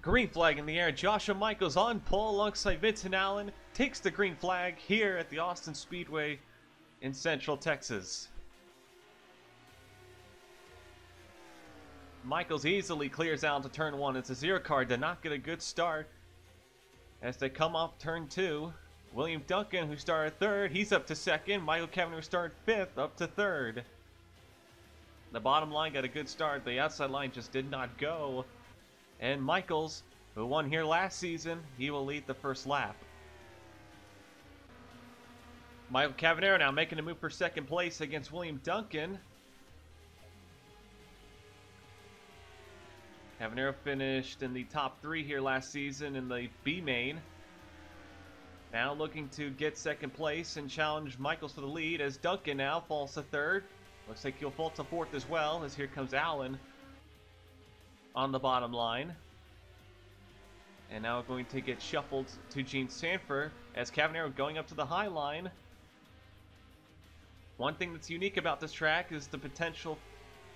Green flag in the air. Joshua Michaels on pole alongside Vincent Allen. Takes the green flag here at the Austin Speedway in Central Texas. Michaels easily clears out to turn 1. It's a 0 car. Did not get a good start as they come off turn 2. William Duncan, who started 3rd, he's up to 2nd. Michael Kavanaugh, who started 5th, up to 3rd. The bottom line got a good start. The outside line just did not go. And Michaels, who won here last season, he will lead the first lap. Michael Cavanaugh now making a move for 2nd place against William Duncan. Cavanaugh finished in the top 3 here last season in the B main. Now looking to get 2nd place and challenge Michaels for the lead as Duncan now falls to 3rd. Looks like he'll fall to 4th as well as here comes Allen on the bottom line. And now going to get shuffled to Gene Sanford as Cavanaugh going up to the high line. One thing that's unique about this track is the potential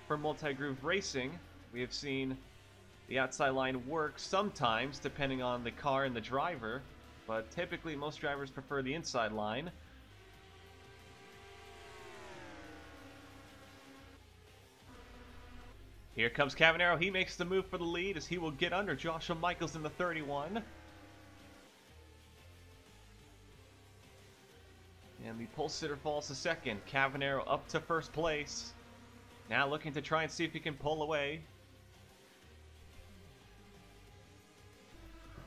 for multi-groove racing. We have seen the outside line work sometimes depending on the car and the driver, but typically most drivers prefer the inside line. Here comes Cavanaugh. He makes the move for the lead as he will get under Joshua Michaels in the 31. And the pole sitter falls to 2nd. Cavanaugh up to 1st place. Now looking to try and see if he can pull away.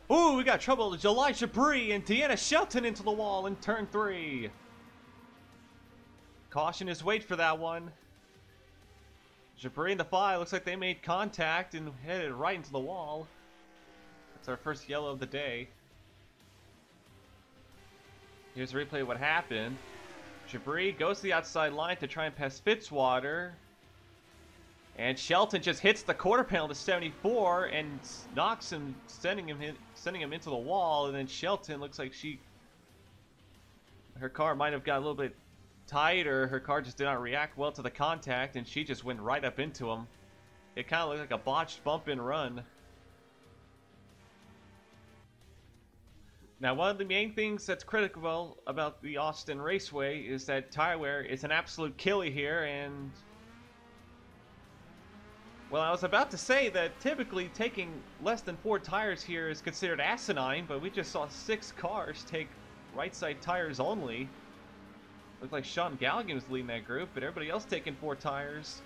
Ooh, we got trouble. Elijah Bree and Deanna Shelton into the wall in turn 3. Caution is wait for that one. Jabri and the 5 looks like they made contact and headed right into the wall. That's our first yellow of the day. Here's a replay of what happened. Jabri goes to the outside line to try and pass Fitzwater. And Shelton just hits the quarter panel to 74 and knocks him, sending him into the wall. And then Shelton looks like her car might have got a little bit tight, or her car just did not react well to the contact, and she just went right up into him. It kind of looked like a botched bump and run. Now, one of the main things that's critical about the Austin Raceway is that tire wear is an absolute killer here, and well, I was about to say that typically taking less than 4 tires here is considered asinine, but we just saw 6 cars take right side tires only. Looked like Sean Galligan was leading that group, but everybody else taking 4 tires.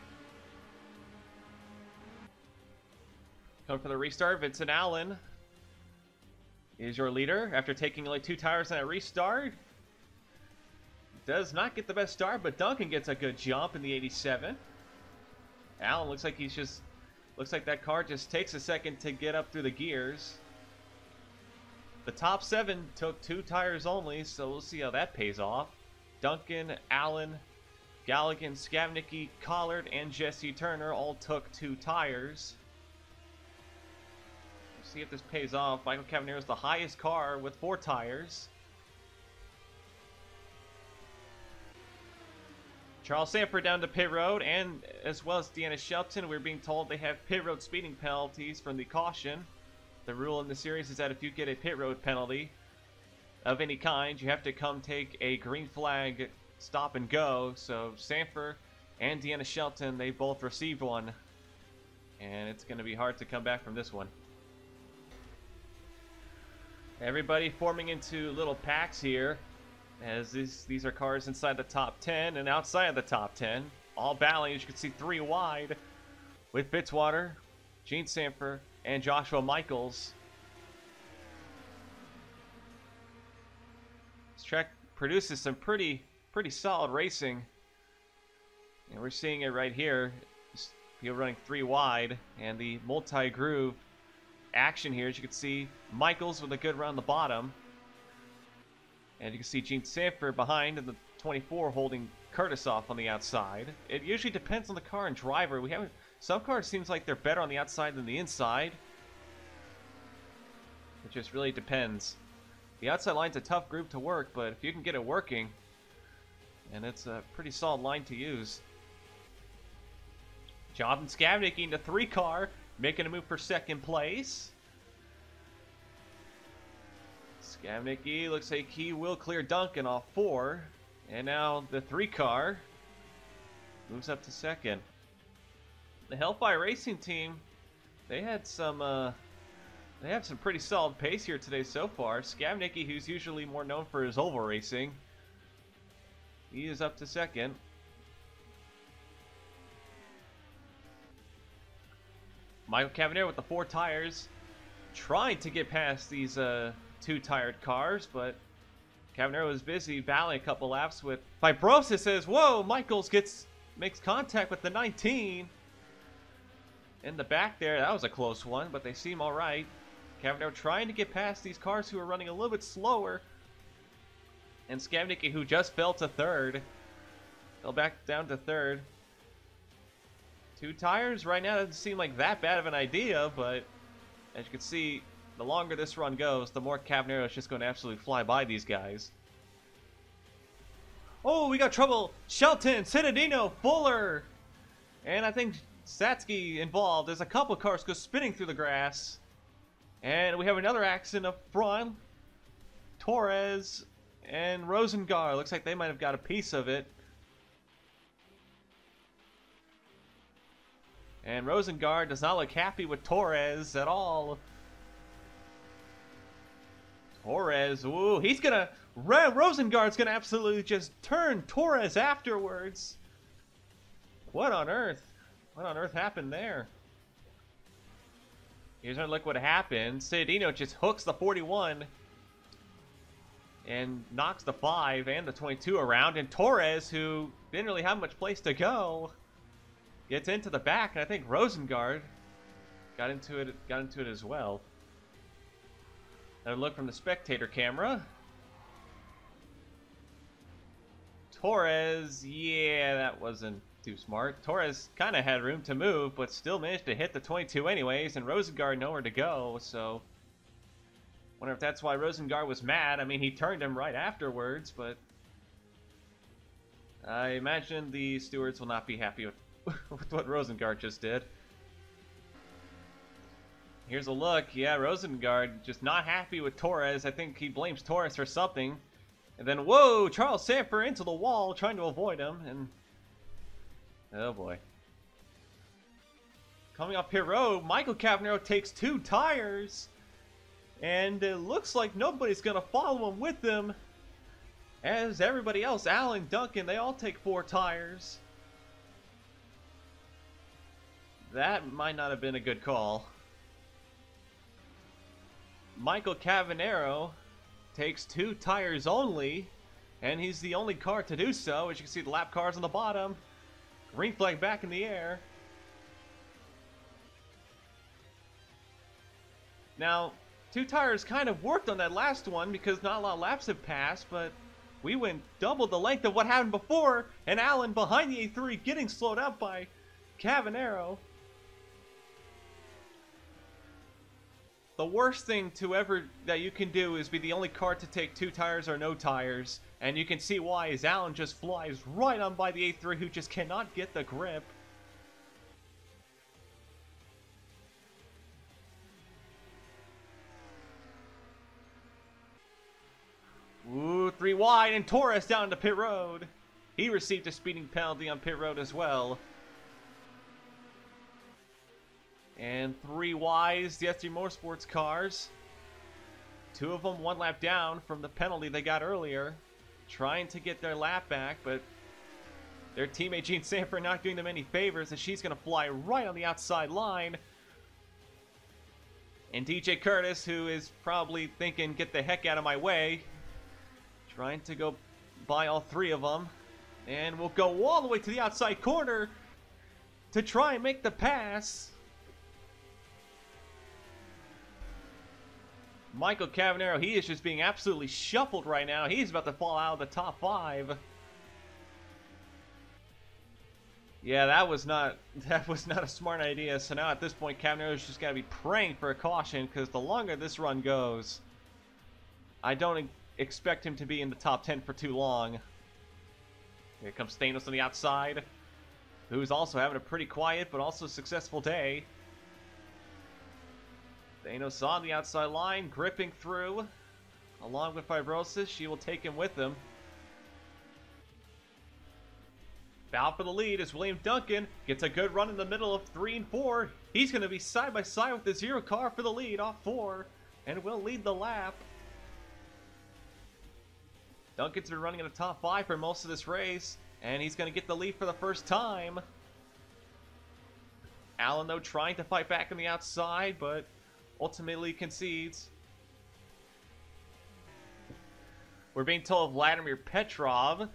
Coming for the restart, Vincent Allen is your leader after taking only 2 tires on a restart. Does not get the best start, but Duncan gets a good jump in the 87. Allen looks like looks like that car just takes a second to get up through the gears. The top 7 took 2 tires only, so we'll see how that pays off. Duncan, Allen, Galligan, Skavnicki, Collard, and Jesse Turner all took 2 tires. Let's see if this pays off. Michael Cavanaugh is the highest car with 4 tires. Charles Sanford down to pit road, and as well as Deanna Shelton, we're being told they have pit road speeding penalties from the caution. The rule in the series is that if you get a pit road penalty of any kind, you have to come take a green flag stop and go. So Sanford and Deanna Shelton, they both received one, and it's going to be hard to come back from this one. Everybody forming into little packs here, as these are cars inside the top 10 and outside of the top 10, all battling, as you can see, 3 wide with Fitzwater, Gene Sanford, and Joshua Michaels. Track produces some pretty solid racing, and we're seeing it right here. People running 3 wide, and the multi-groove action here, as you can see, Michaels with a good run on the bottom, and you can see Gene Sanford behind in the 24 holding Curtis off on the outside. It usually depends on the car and driver. Some cars seems like they're better on the outside than the inside. It just really depends. The outside line's a tough group to work, but if you can get it working, and it's a pretty solid line to use. Jonathan Skavnicki in the 3 car, making a move for 2nd place. Scamnicki looks like he will clear Duncan off 4. And now the 3 car moves up to 2nd. The Hellfire Racing team, they have some pretty solid pace here today so far. Scamnicki, who's usually more known for his oval racing, he is up to 2nd. Michael Cavanero with the 4 tires, trying to get past these 2 tired cars, but Cavanero was busy battling a couple laps with Fibrosis. Says, whoa, Michaels makes contact with the 19 in the back there. That was a close one, but they seem all right. Cavanero trying to get past these cars who are running a little bit slower, and Scamnicki, who just fell to 3rd, fell back down to 3rd. 2 tires right now doesn't seem like that bad of an idea, but as you can see, the longer this run goes, the more Cavanero is just going to absolutely fly by these guys. Oh, we got trouble. Shelton, Citadino, Fuller, and I think Satsky involved. There's a couple cars go spinning through the grass. And we have another accident up front. Torres and Rosengar. Looks like they might have got a piece of it. And Rosengard does not look happy with Torres at all. Torres, ooh, he's gonna... Rosengard's gonna absolutely just turn Torres afterwards. What on earth? What on earth happened there? Here's our look what happened. Citadino just hooks the 41 and knocks the 5 and the 22 around. And Torres, who didn't really have much place to go, gets into the back, and I think Rosengard got into it as well. Another look from the spectator camera. Torres, yeah, that wasn't too smart. Torres kind of had room to move, but still managed to hit the 22 anyways, and Rosengard nowhere to go, so... Wonder if that's why Rosengard was mad. I mean, he turned him right afterwards, but... I imagine the stewards will not be happy with what Rosengard just did. Here's a look. Yeah, Rosengard just not happy with Torres. I think he blames Torres for something. And then, whoa, Charles Sanford into the wall, trying to avoid him, and... Oh boy. Coming up pit road, Michael Cavanero takes 2 tires. And it looks like nobody's going to follow him with him. As everybody else, Alan, Duncan, they all take 4 tires. That might not have been a good call. Michael Cavanero takes 2 tires only, and he's the only car to do so. As you can see, the lap cars on the bottom. Green flag back in the air. Now, 2 tires kind of worked on that last one because not a lot of laps have passed, but we went double the length of what happened before, and Allen behind the A3 getting slowed up by Cavanero. The worst thing that you can do is be the only car to take 2 tires or no tires. And you can see why, as Allen just flies right on by the A3 who just cannot get the grip. Ooh, 3 wide, and Torres down to pit road. He received a speeding penalty on pit road as well. And 3 wides, the S3 Motorsports cars. 2 of them 1 lap down from the penalty they got earlier. Trying to get their lap back, but their teammate Jean Sanford not doing them any favors, as she's going to fly right on the outside line. And DJ Curtis, who is probably thinking, get the heck out of my way. Trying to go by all 3 of them. And we'll go all the way to the outside corner to try and make the pass. Michael Cavanero, he is just being absolutely shuffled right now. He's about to fall out of the top 5. Yeah, that was not a smart idea. So now at this point, Cavanero's just got to be praying for a caution, because the longer this run goes, I don't expect him to be in the top 10 for too long. Here comes Thanos on the outside, who's also having a pretty quiet but also successful day. Thanos on the outside line, gripping through along with Fibrosis. She will take him with him. Battle for the lead as William Duncan gets a good run in the middle of 3 and 4. He's going to be side by side with the 0 car for the lead off 4 and will lead the lap. Duncan's been running in the top 5 for most of this race, and he's going to get the lead for the first time. Allen, though, trying to fight back on the outside, but ultimately concedes. We're being told Vladimir Petrov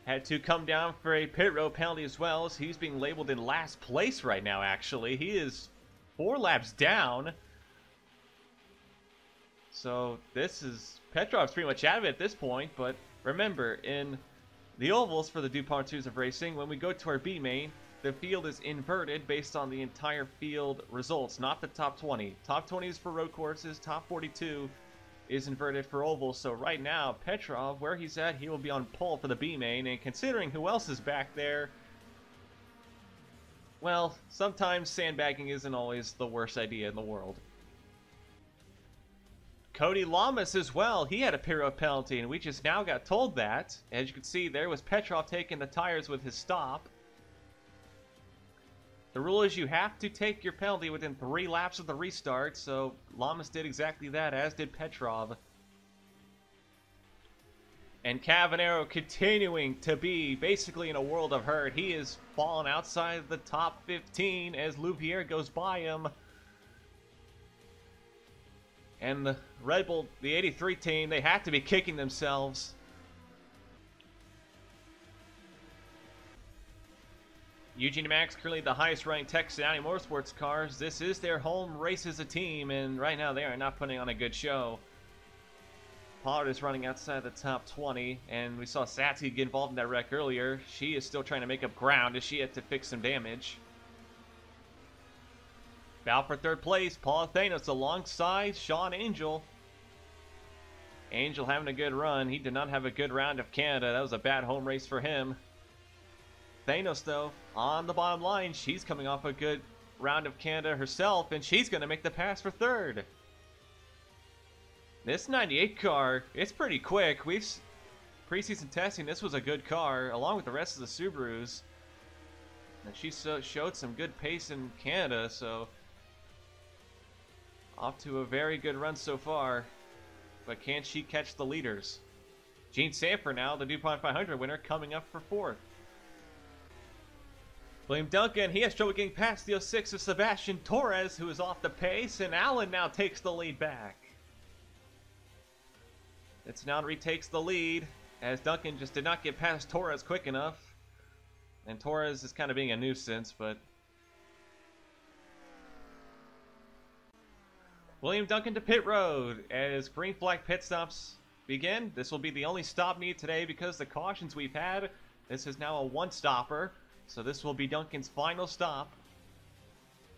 had to come down for a pit road penalty as well, so he's being labeled in last place right now, actually. He is 4 laps down. So this is... Petrov's pretty much out of it at this point, but remember, in the ovals for the DuPont Series of Racing, when we go to our B main, the field is inverted based on the entire field results, not the top 20. Top 20 is for road courses, top 42 is inverted for ovals. So right now, Petrov, where he's at, he will be on pole for the B main, and considering who else is back there, well, sometimes sandbagging isn't always the worst idea in the world. Cody Lamas as well, he had a pit road penalty, and we just now got told that. As you can see, there was Petrov taking the tires with his stop. The rule is you have to take your penalty within 3 laps of the restart, so Lamas did exactly that, as did Petrov. And Cavanero continuing to be basically in a world of hurt. He is falling outside the top 15 as Louviere goes by him. And the Red Bull, the 83 team, they have to be kicking themselves. Eugene Max, currently the highest ranked Texas County Motorsports cars. This is their home race as a team, and right now they are not putting on a good show. Pollard is running outside the top 20, and we saw Satsky get involved in that wreck earlier. She is still trying to make up ground as she had to fix some damage. Battle for 3rd place, Paul Thanos alongside Sean Angel. Angel having a good run. He did not have a good round of Canada. That was a bad home race for him. Thanos, though, on the bottom line, she's coming off a good round of Canada herself, and she's going to make the pass for 3rd. This 98 car, it's pretty quick. We've preseason testing, this was a good car, along with the rest of the Subarus. And she showed some good pace in Canada, so off to a very good run so far. But can she catch the leaders? Gene Sanford now, the DuPont 500 winner, coming up for 4th. William Duncan, he has trouble getting past the 06 of Sebastian Torres, who is off the pace, and Allen now takes the lead back. It's now retakes the lead, as Duncan just did not get past Torres quick enough. And Torres is kind of being a nuisance, but... William Duncan to pit road, as green flag pit stops begin. This will be the only stop needed today because the cautions we've had. This is now a 1-stopper. So this will be Duncan's final stop.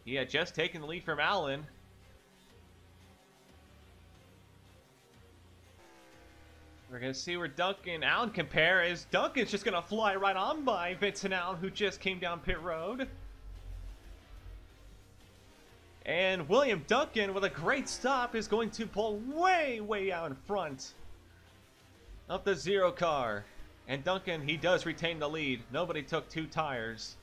He had just taken the lead from Allen. We're going to see where Duncan and Allen compare, as Duncan's just going to fly right on by Vincent Allen, who just came down pit road. And William Duncan, with a great stop, is going to pull way, way out in front of the 0 car. And Duncan, he does retain the lead. Nobody took 2 tires.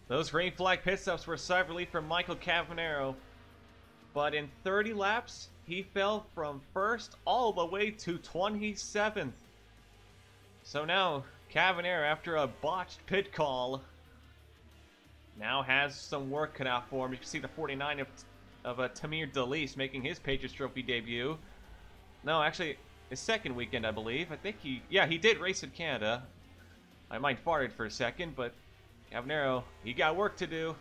Those green flag pit stops were side relief from Michael Cavanero. But in 30 laps, he fell from 1st all the way to 27th. So now, Cavanero, after a botched pit call, now has some work cut out for him. You can see the 49 of Tamir Delis making his Patriots Trophy debut. No, actually, his 2nd weekend, I believe. I think he did race in Canada. I might farted for a second, but Cavanero, he got work to do.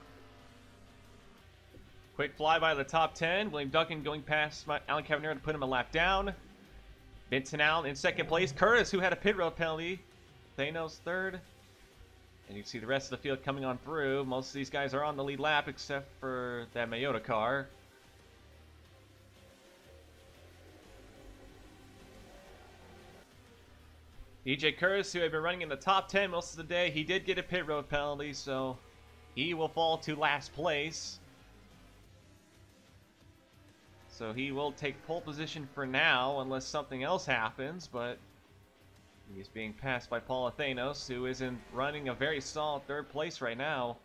Quick flyby of the top 10. William Duncan going past Alan Cavanero to put him a lap down. Vincent Allen in 2nd place. Curtis, who had a pit road penalty. Thanos 3rd. And you can see the rest of the field coming on through. Most of these guys are on the lead lap except for that Mayota car. DJ Curtis, who had been running in the top 10 most of the day, he did get a pit road penalty, so he will fall to last place. So he will take pole position for now, unless something else happens, but he's being passed by Paul Athanos, who is running a very solid third place right now.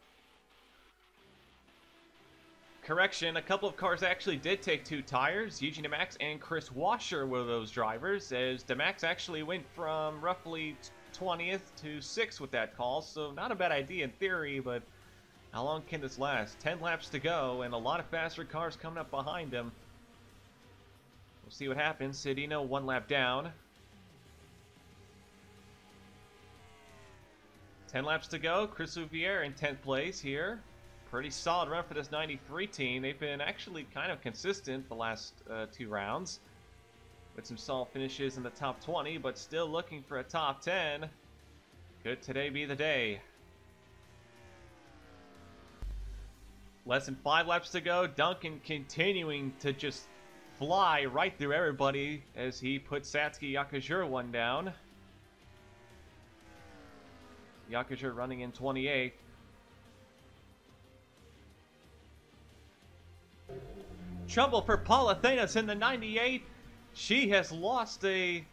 Correction, a couple of cars actually did take 2 tires. Eugene DeMax and Chris Washer were those drivers, as DeMax actually went from roughly 20th to 6th with that call, so not a bad idea in theory, but how long can this last? 10 laps to go, and a lot of faster cars coming up behind him. We'll see what happens. Cedino 1 lap down. 10 laps to go. Chris Louviere in 10th place here. Pretty solid run for this 93 team. They've been actually kind of consistent the last 2 rounds, with some solid finishes in the top 20, but still looking for a top 10. Could today be the day? Less than 5 laps to go. Duncan continuing to just fly right through everybody as he put Satsuki Yakajura 1 down. Yakajura running in 28th. Trouble for Paul Athanos in the 98. She has lost we're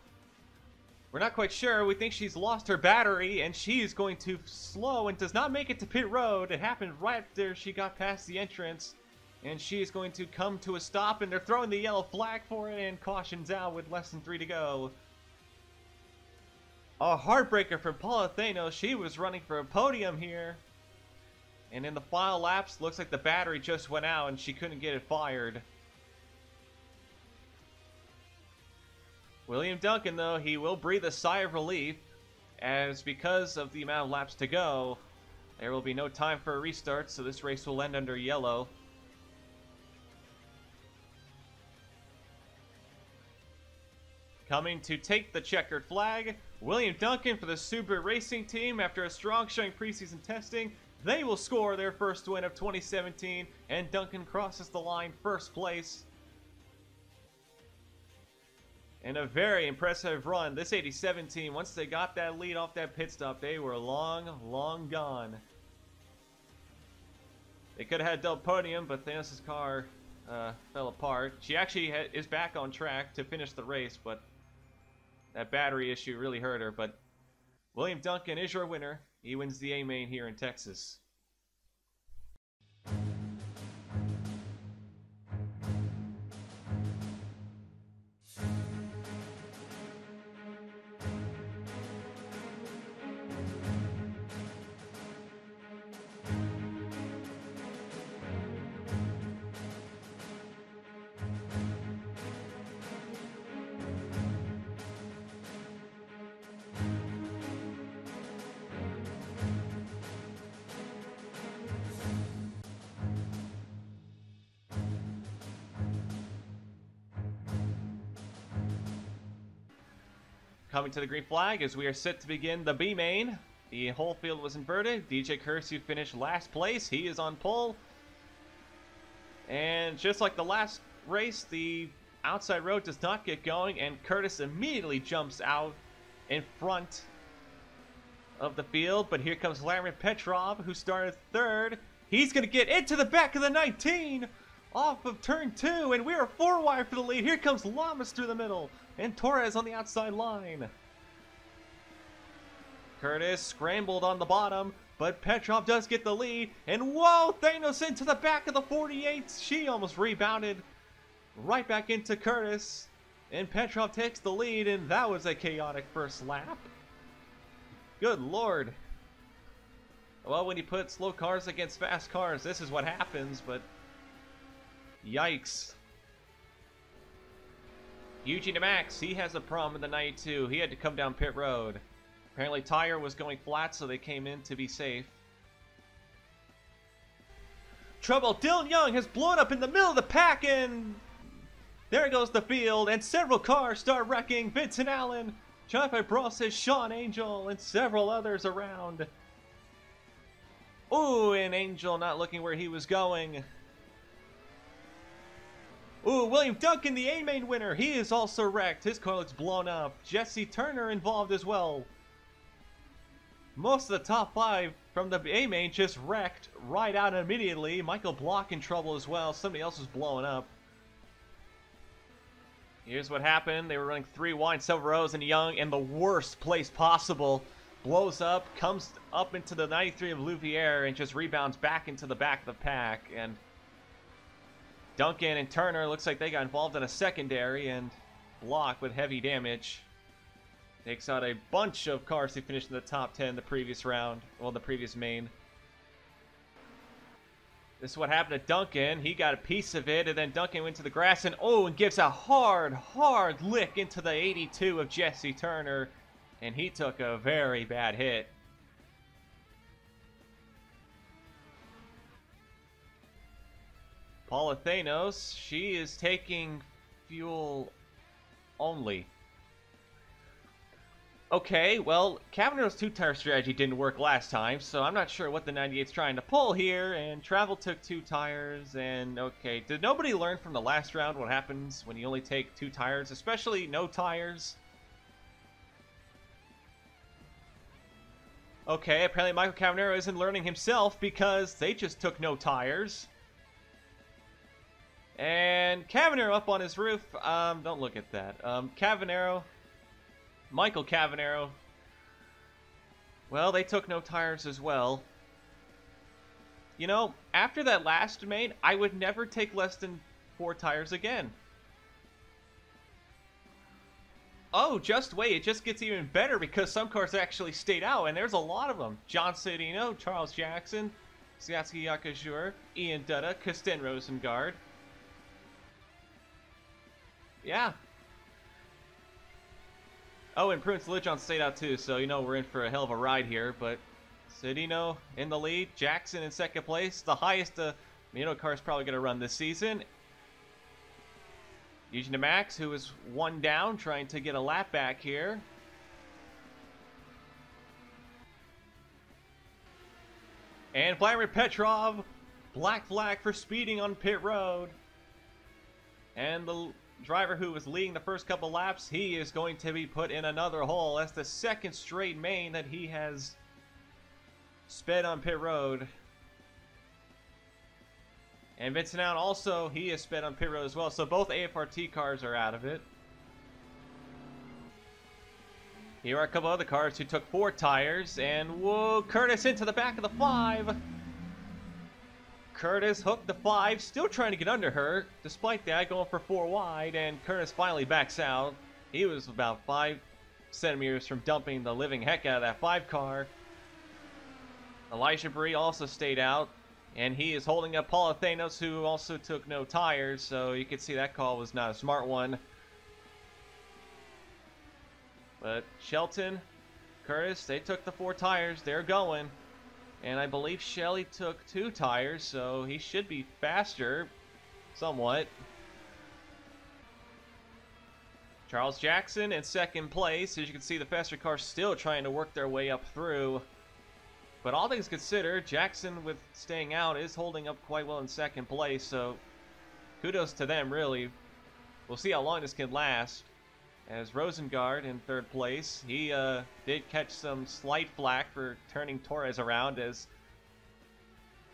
not quite sure. We think she's lost her battery, and she is going to slow and does not make it to pit road. It happened right after she got past the entrance, and she is going to come to a stop, and they're throwing the yellow flag for it, and caution's out with less than 3 to go. A heartbreaker for Paul Athanos. She was running for a podium here. And in the final laps, looks like the battery just went out and she couldn't get it fired. William Duncan, though, he will breathe a sigh of relief, as because of the amount of laps to go, there will be no time for a restart, so this race will end under yellow. Coming to take the checkered flag, William Duncan for the Subaru Racing Team. After a strong showing preseason testing, they will score their first win of 2017, and Duncan crosses the line first place. And a very impressive run. This 87 team, once they got that lead off that pit stop, they were long gone. They could have had a double podium, but Thanos' car fell apart. She actually is back on track to finish the race, but that battery issue really hurt her. But William Duncan is your winner. He wins the A-Main here in Texas. Coming to the green flag as we are set to begin the B main. The whole field was inverted. DJ Curse, who finished last place, he is on pole. And just like the last race, the outside road does not get going, and Curtis immediately jumps out in front of the field. But here comes Laramir Petrov, who started third. He's going to get into the back of the 19 off of turn 2, and we are 4 wide for the lead. Here comes Lamas through the middle, and Torres on the outside line. Curtis scrambled on the bottom, but Petrov does get the lead, and whoa, Thanos into the back of the 48. She almost rebounded right back into Curtis, and Petrov takes the lead, and that was a chaotic first lap. Good lord. Well, when you put slow cars against fast cars, this is what happens, but yikes. Eugene DeMax, he has a problem in the 92. He had to come down pit road. Apparently tire was going flat, so they came in to be safe. Trouble. Dylan Young has blown up in the middle of the pack, and there goes the field, and several cars start wrecking. Vincent Allen, John Fibrosis, Sean Angel, and several others around. Ooh, and Angel not looking where he was going. Ooh, William Duncan, the A-Main winner. He is also wrecked. His car looks blown up. Jesse Turner involved as well. Most of the top 5 from the A-Main just wrecked right out immediately. Michael Block in trouble as well. Somebody else was blowing up. Here's what happened. They were running 3 wide, 7 rows, and Young, in the worst place possible, blows up, comes up into the 93 of Louviere, and just rebounds back into the back of the pack. And Duncan and Turner looks like they got involved in a secondary, and Block with heavy damage takes out a bunch of cars who finished in the top 10 the previous round, well, the previous main. This is what happened to Duncan. He got a piece of it, and then Duncan went to the grass and gives a hard lick into the 82 of Jesse Turner, and he took a very bad hit. Paula Thanos, she is taking fuel only. Okay, well, Cavanaugh's 2-tire strategy didn't work last time, so I'm not sure what the 98's trying to pull here, and Travel took 2 tires, and okay, did nobody learn from the last round what happens when you only take 2 tires, especially no tires? Okay, apparently Michael Cavanero isn't learning himself because they just took no tires. And Cavanero up on his roof, don't look at that, Michael Cavanero, well, they took no tires as well. You know, after that last main, I would never take less than 4 tires again. Oh, just wait, it just gets even better because some cars actually stayed out, and there's a lot of them. John Cedino, Charles Jackson, Syatsky Yakajur, Ian Dutta, Kristen Rosengard. Yeah. Oh, and Prudence Lijon stayed out too, so you know we're in for a hell of a ride here. But Cedino in the lead, Jackson in second place, the highest car is probably going to run this season. Eugene Max, who is 1 down, trying to get a lap back here. And Vladimir Petrov, black flag for speeding on pit road. And the driver who was leading the first couple laps, he is going to be put in another hole. That's the 2nd straight main that he has sped on pit road. And Vincent Allen also, he is sped on pit road as well. So both AFRT cars are out of it. Here are a couple other cars who took 4 tires. And whoa, Curtis into the back of the 5. Curtis hooked the 5, still trying to get under her. Despite that, going for 4 wide, and Curtis finally backs out. He was about 5 centimeters from dumping the living heck out of that 5 car. Elijah Bree also stayed out, and he is holding up Paul Thanos, who also took no tires, so you can see that call was not a smart one. But Shelton, Curtis, they took the 4 tires. They're going. And I believe Shelley took 2 tires, so he should be faster, somewhat. Charles Jackson in second place. As you can see, the faster cars still trying to work their way up through. But all things considered, Jackson, with staying out, is holding up quite well in second place, so kudos to them, really. We'll see how long this can last. As Rosengard in 3rd place, he did catch some slight flack for turning Torres around, as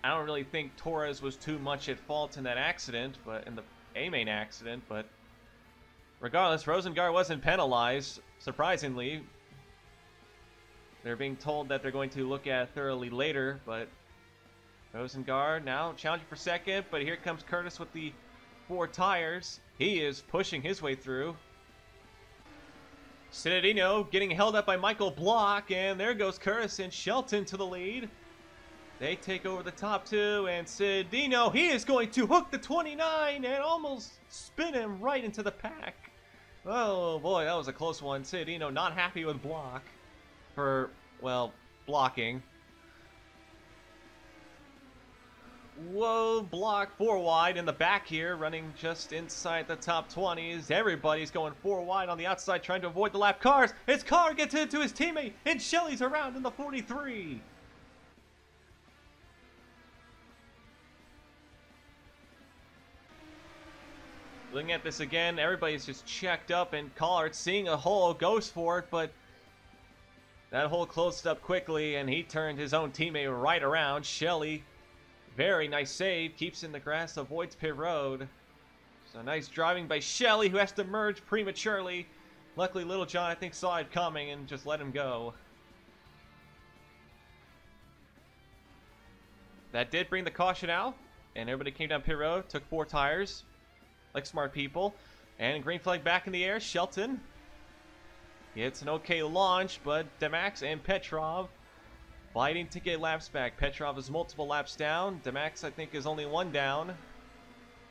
I don't really think Torres was too much at fault in that accident, but in the A-main accident, but regardless, Rosengard wasn't penalized, surprisingly. They're being told that they're going to look at it thoroughly later, but Rosengard now challenging for 2nd, but here comes Curtis with the 4 tires. He is pushing his way through. Citadino getting held up by Michael Block, and there goes Curtis and Shelton to the lead. They take over the top 2, and Citadino, he is going to hook the 29 and almost spin him right into the pack. Oh boy, that was a close one. Citadino not happy with Block for, well, blocking. Whoa, Block 4 wide in the back here, running just inside the top 20s. Everybody's going 4 wide on the outside, trying to avoid the lap cars. His car gets into his teammate, and Shelley's around in the 43. Looking at this again, everybody's just checked up, and Collard, seeing a hole, goes for it, but that hole closed up quickly, and he turned his own teammate right around. Shelley, very nice save, keeps in the grass, avoids pit road. So nice driving by Shelley, who has to merge prematurely. Luckily, Little John, I think, saw it coming and just let him go. That did bring the caution out, and everybody came down pit road, took 4 tires, like smart people. And green flag back in the air, Shelton. It's an okay launch, but Demax and Petrov fighting to get laps back. Petrov is multiple laps down. Demax, I think, is only 1 down.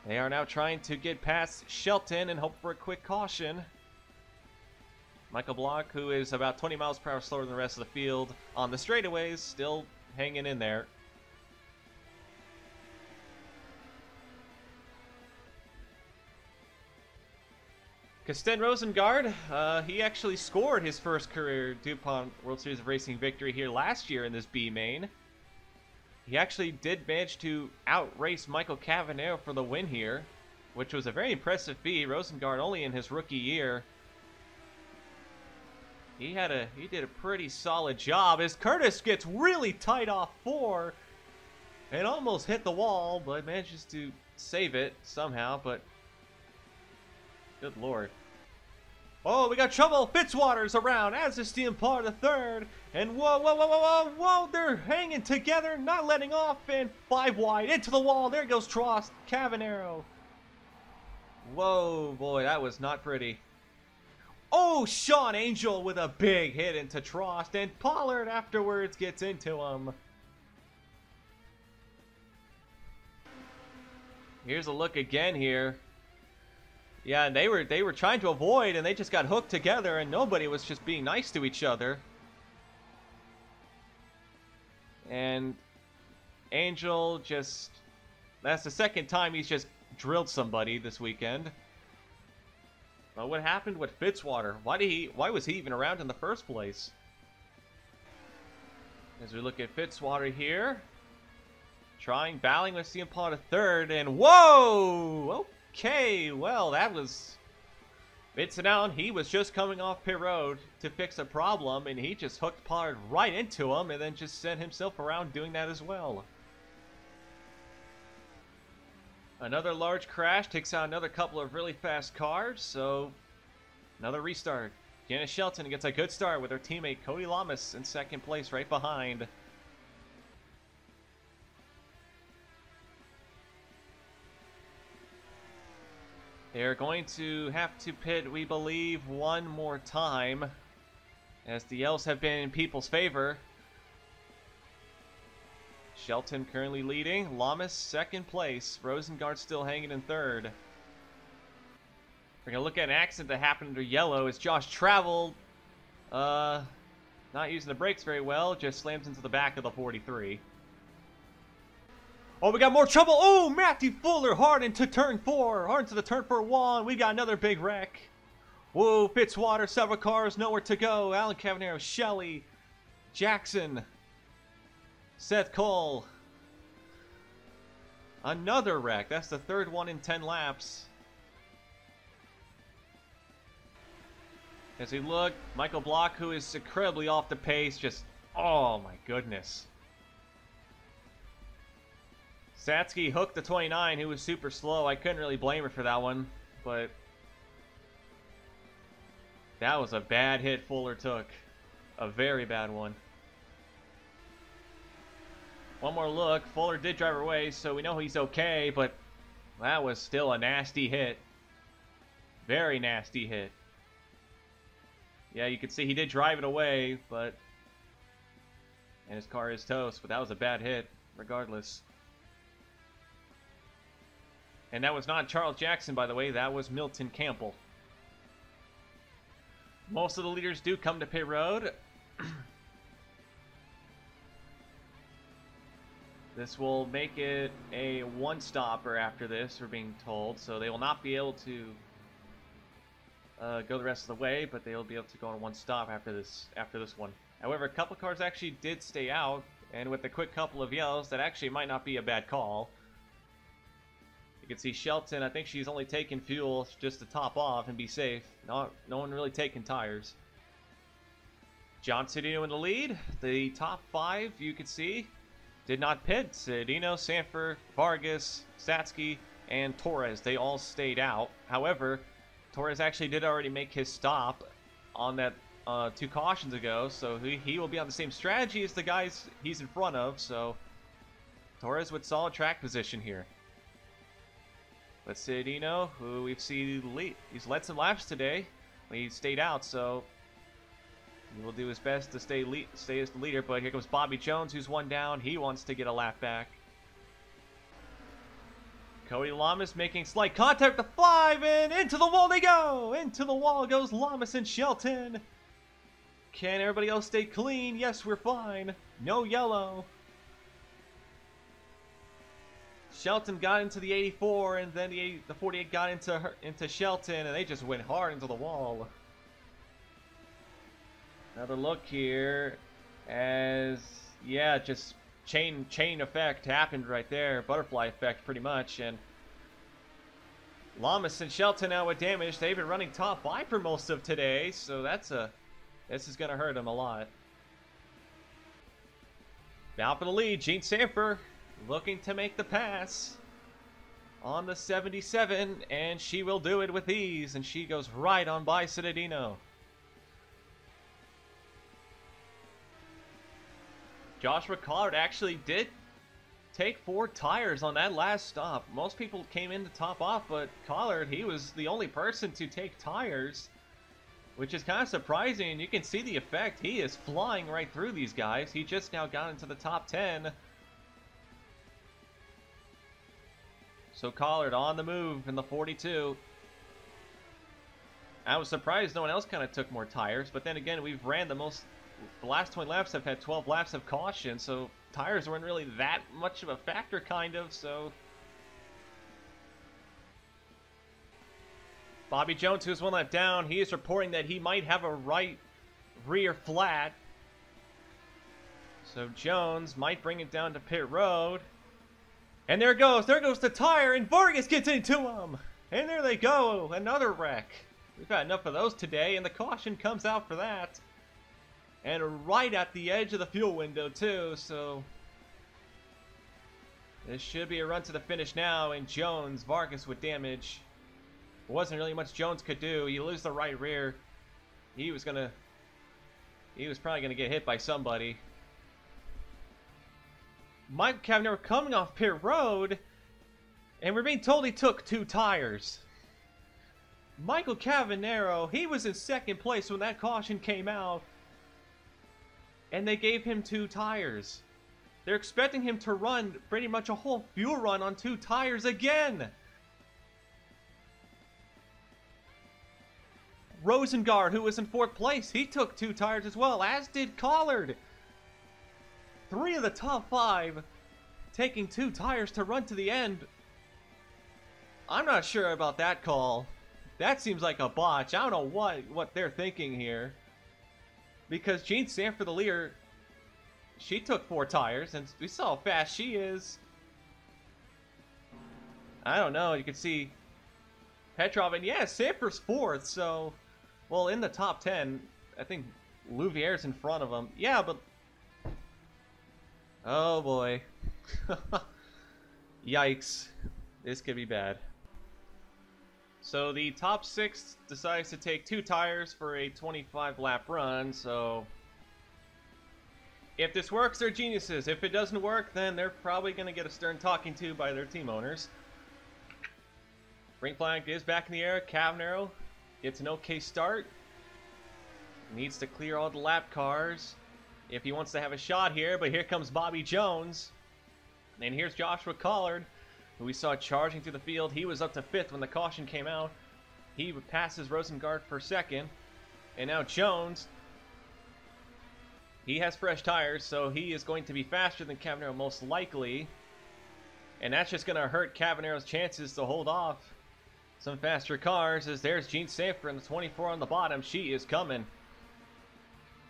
They are now trying to get past Shelton and hope for a quick caution. Michael Block, who is about 20 miles per hour slower than the rest of the field on the straightaways, still hanging in there. Sten Rosengard, he actually scored his first career DuPont World Series of Racing victory here last year in this B main. He actually did manage to outrace Michael Cavanero for the win here, which was a very impressive feat. Rosengard only in his rookie year. He did a pretty solid job as Curtis gets really tight off 4 and almost hit the wall, but manages to save it somehow, but good lord. Oh, we got trouble. Fitzwater's around, as is Steam Part the third. And whoa, they're hanging together, not letting off, and 5 wide into the wall. There goes Trost, Cavanero. Whoa, boy, that was not pretty. Oh, Sean Angel with a big hit into Trost, and Pollard afterwards gets into him. Here's a look again here. Yeah, and they were trying to avoid, and they just got hooked together, and nobody was just being nice to each other. And Angel just, that's the second time he's just drilled somebody this weekend. Well, what happened with Fitzwater? Why was he even around in the first place? As we look at Fitzwater here, battling with CM Pod a third, and whoa! Okay, well, that was Vincent. He was just coming off pit road to fix a problem, and he just hooked Pollard right into him and then just sent himself around doing that as well. Another large crash takes out another couple of really fast cars, so another restart. Janice Shelton gets a good start with her teammate Cody Lamas in second place right behind. They're going to have to pit, we believe, one more time, as the L's have been in people's favor. Shelton currently leading, Lamas second place, Rosengard still hanging in third. We're going to look at an accident that happened under yellow as Josh Travel, not using the brakes very well, just slams into the back of the 43. Oh, we got more trouble. Oh, Matthew Fuller hard into turn 4. Hard into the turn for 1. We got another big wreck. Whoa, Fitzwater, several cars, nowhere to go. Alan Cavanero, Shelley, Jackson, Seth Cole. Another wreck. That's the third one in 10 laps. As we look, Michael Block, who is incredibly off the pace, just, oh my goodness. Satsky hooked the 29, who was super slow. I couldn't really blame her for that one, but that was a bad hit Fuller took. A very bad one. One more look. Fuller did drive her away, so we know he's okay, but that was still a nasty hit. Very nasty hit. Yeah, you can see he did drive it away, but and his car is toast, but that was a bad hit regardless. And that was not Charles Jackson, by the way. That was Milton Campbell. Most of the leaders do come to pit road. This will make it a one-stopper after this, we're being told. So they will not be able to go the rest of the way, but they'll be able to go on one stop after this one. However, a couple cars actually did stay out, and with a quick couple of yellows, that actually might not be a bad call. You can see Shelton, I think she's only taking fuel just to top off and be safe. No one really taking tires. John Cedino in the lead. The top 5, you can see, did not pit. Cedino, Sanford, Vargas, Satsky, and Torres. They all stayed out. However, Torres actually did already make his stop on that 2 cautions ago, so he will be on the same strategy as the guys he's in front of, so Torres with solid track position here. But Citadino, who we've seen lead, he's led some laps today. He stayed out, so he will do his best to stay as the leader. But here comes Bobby Jones, who's one down. He wants to get a lap back. Cody Lamas making slight contact with the 5, and into the wall they go! Into the wall goes Lamas and Shelton. Can everybody else stay clean? Yes, we're fine. No yellow. Shelton got into the 84, and then the 48 got into Shelton, and they just went hard into the wall. Another look here, as yeah, just chain effect happened right there, butterfly effect pretty much, and Lamas and Shelton now with damage. They've been running top 5 for most of today, so this is gonna hurt them a lot. Now for the lead, Gene Sanford looking to make the pass on the 77, and she will do it with ease, and she goes right on by Citadino. Joshua Collard actually did take 4 tires on that last stop. Most people came in to top off, but Collard, he was the only person to take tires, which is kind of surprising. You can see the effect. He is flying right through these guys. He just now got into the top 10. So Collard on the move in the 42. I was surprised no one else kind of took more tires, but then again, we've ran the last 20 laps have had 12 laps of caution, so tires weren't really that much of a factor, kind of, so. Bobby Jones, who's 1 lap down, he is reporting that he might have a right rear flat. So Jones might bring it down to pit road. And there goes the tire, and Vargas gets into him. And there they go, another wreck. We've had enough of those today, and the caution comes out for that. And right at the edge of the fuel window, too, so this should be a run to the finish now, and Jones, Vargas with damage. Wasn't really much Jones could do. You lose the right rear. He was probably gonna get hit by somebody. Mike Cavanero coming off pit road, and we're being told he took 2 tires. Michael Cavanero, he was in 2nd place when that caution came out, and they gave him 2 tires. They're expecting him to run pretty much a whole fuel run on 2 tires again. Rosengard, who was in 4th place, he took 2 tires as well, as did Collard. 3 of the top 5 taking 2 tires to run to the end. I'm not sure about that call. That seems like a botch. I don't know what they're thinking here. Because Jean Sanford, the leader, she took 4 tires, and we saw how fast she is. I don't know. You can see Petrov, and yeah, Sanford's 4th, so, well, in the top 10, I think Louviere's in front of him. Yeah, but oh boy. Yikes. This could be bad. So the top 6 decides to take 2 tires for a 25 lap run, so if this works, they're geniuses. If it doesn't work, then they're probably going to get a stern talking to by their team owners. Green flag is back in the air. Cavanero gets an okay start. Needs to clear all the lap cars if he wants to have a shot here, but here comes Bobby Jones. And here's Joshua Collard, who we saw charging through the field. He was up to 5th when the caution came out. He passes Rosengard for 2nd. And now Jones, he has fresh tires, so he is going to be faster than Cavanero most likely. And that's just going to hurt Cavanero's chances to hold off some faster cars, as there's Jean Sanford in the 24 on the bottom. She is coming.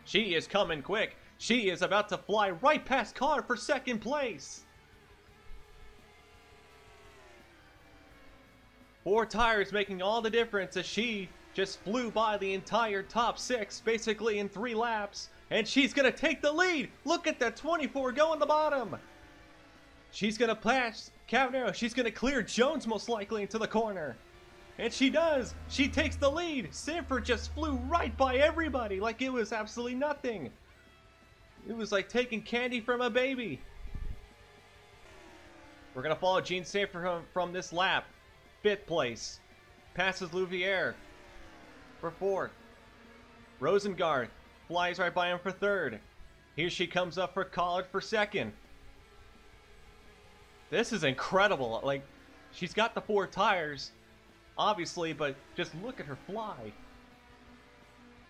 She is coming quick. She is about to fly right past Collard for 2nd place. 4 tires making all the difference, as she just flew by the entire top 6 basically in 3 laps, and she's gonna take the lead. Look at that 24 going the bottom. She's gonna pass Cavanero, she's going to clear Jones most likely into the corner. And she does. She takes the lead. Sanford just flew right by everybody like it was absolutely nothing. It was like taking candy from a baby. We're going to follow Gene Sanford from this lap. 5th place. Passes Louviere for 4th. Rosengard flies right by him for 3rd. Here she comes up for Collard for 2nd. This is incredible. Like, she's got the 4 tires, obviously, but just look at her fly.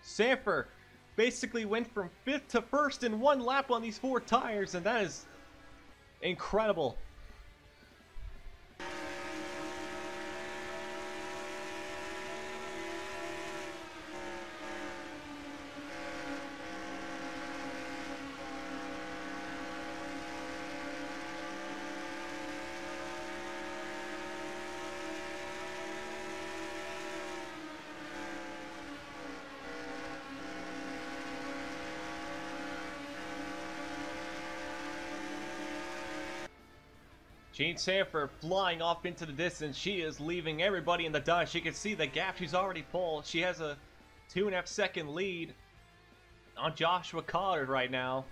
Sanford basically went from 5th to 1st in 1 lap on these 4 tires, and that is incredible. Gene Sanford flying off into the distance. She is leaving everybody in the dust. You can see the gap she's already full. She has a 2.5 second lead on Joshua Collard right now.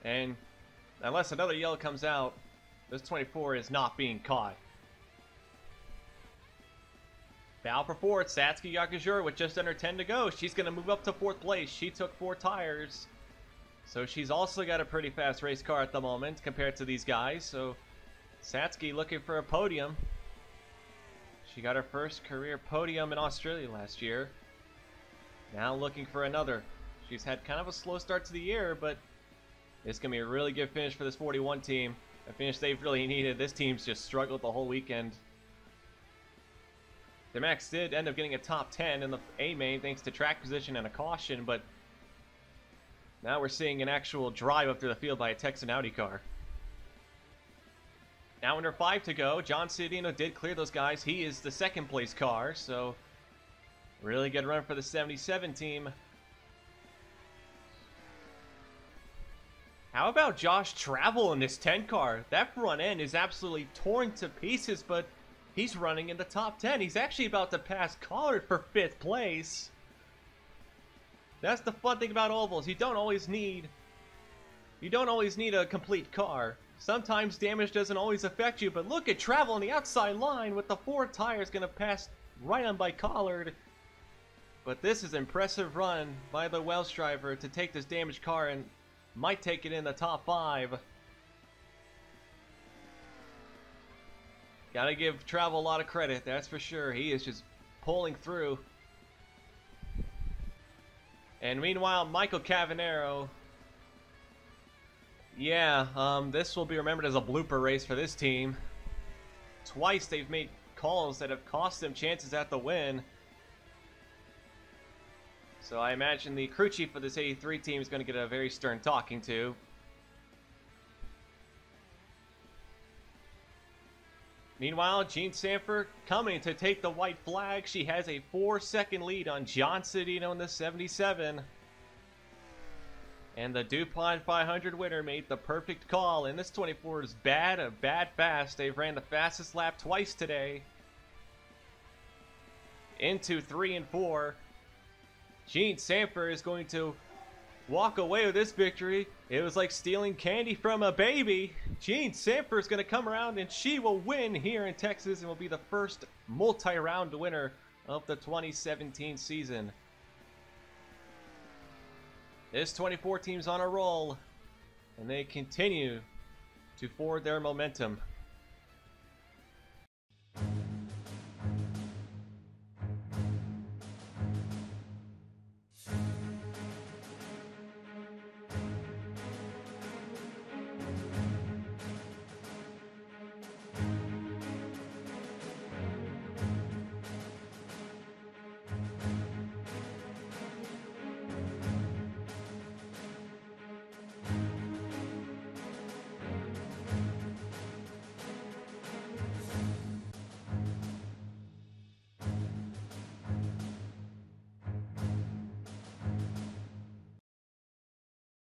And unless another yellow comes out, this 24 is not being caught. Foul for 4th. Satsuki Yakajura with just under 10 to go. She's going to move up to 4th place. She took 4 tires. So she's also got a pretty fast race car at the moment compared to these guys. So Satsuki looking for a podium. She got her first career podium in Australia last year. Now looking for another. She's had kind of a slow start to the year, but it's going to be a really good finish for this 41 team. A finish they've really needed. This team's just struggled the whole weekend. The Max did end up getting a top 10 in the A main thanks to track position and a caution, but now we're seeing an actual drive up through the field by a Texan Audi car. Now under 5 to go. John Ciudino did clear those guys. He is the 2nd place car, so really good run for the 77 team. How about Josh Travel in this 10 car? That front end is absolutely torn to pieces, but he's running in the top 10. He's actually about to pass Collard for 5th place. That's the fun thing about ovals. You don't always need a complete car. Sometimes damage doesn't always affect you, but look at Travel on the outside line with the 4 tires going to pass right on by Collard. But this is an impressive run by the Welsh driver to take this damaged car and might take it in the top 5. Gotta give Travel a lot of credit, that's for sure. He is just pulling through. And meanwhile, Michael Cavanero, this will be remembered as a blooper race for this team. Twice they've made calls that have cost them chances at the win. So I imagine the crew chief for this 83 team is going to get a very stern talking to. Meanwhile, Gene Sanford coming to take the white flag. She has a 4-second lead on John Ciudino in the 77. And the DuPont 500 winner made the perfect call. And this 24 is bad fast. They've ran the fastest lap twice today. Into 3 and 4. Gene Sanford is going to walk away with this victory. It was like stealing candy from a baby. Gene Sanford is going to come around and she will win here in Texas and will be the first multi-round winner of the 2017 season. This 24 team's on a roll and they continue to forward their momentum.